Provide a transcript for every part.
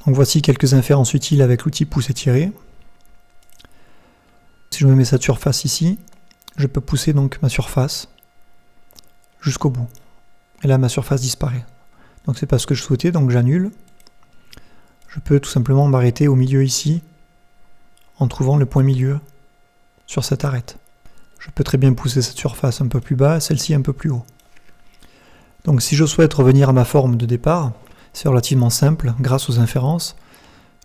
Donc voici quelques inférences utiles avec l'outil pousser tirer. Si je me mets cette surface ici, je peux pousser donc ma surface jusqu'au bout. Et là ma surface disparaît. Donc c'est pas ce que je souhaitais, donc j'annule. Je peux tout simplement m'arrêter au milieu ici en trouvant le point milieu sur cette arête. Je peux très bien pousser cette surface un peu plus bas, celle-ci un peu plus haut. Donc si je souhaite revenir à ma forme de départ, c'est relativement simple grâce aux inférences.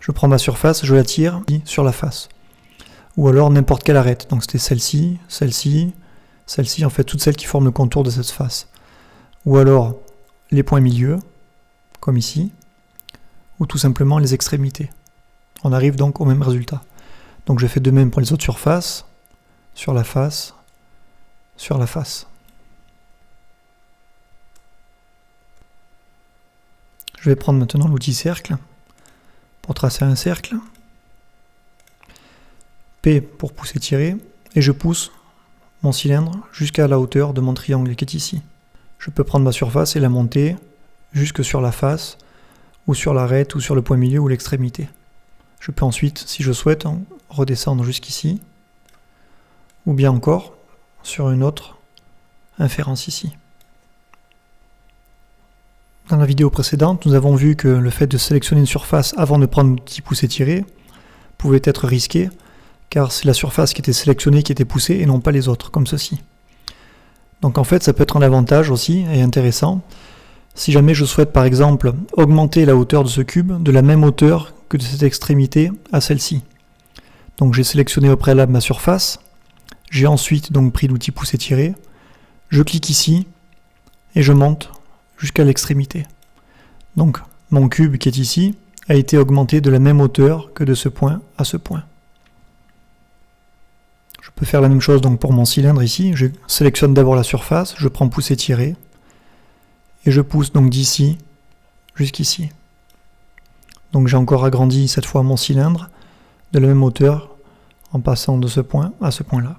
Je prends ma surface, je la tire sur la face. Ou alors n'importe quelle arête. Donc c'était celle-ci, celle-ci, celle-ci, en fait toutes celles qui forment le contour de cette face. Ou alors les points milieux, comme ici, ou tout simplement les extrémités. On arrive donc au même résultat. Donc je fais de même pour les autres surfaces, sur la face, sur la face. Je vais prendre maintenant l'outil cercle pour tracer un cercle. P pour pousser tirer, et je pousse mon cylindre jusqu'à la hauteur de mon triangle qui est ici. Je peux prendre ma surface et la monter jusque sur la face, ou sur l'arête, ou sur le point milieu, ou l'extrémité. Je peux ensuite, si je souhaite, redescendre jusqu'ici, ou bien encore sur une autre inférence ici. Dans la vidéo précédente, nous avons vu que le fait de sélectionner une surface avant de prendre l'outil pousser-tirer pouvait être risqué, car c'est la surface qui était sélectionnée qui était poussée et non pas les autres, comme ceci. Donc en fait, ça peut être un avantage aussi et intéressant, si jamais je souhaite par exemple augmenter la hauteur de ce cube de la même hauteur que de cette extrémité à celle-ci. Donc j'ai sélectionné au préalable ma surface, j'ai ensuite donc pris l'outil pousser-tirer, je clique ici et je monte jusqu'à l'extrémité. Donc mon cube qui est ici a été augmenté de la même hauteur que de ce point à ce point. Je peux faire la même chose donc pour mon cylindre ici, je sélectionne d'abord la surface, je prends pousser-tirer et je pousse donc d'ici jusqu'ici. Donc j'ai encore agrandi cette fois mon cylindre de la même hauteur en passant de ce point à ce point-là.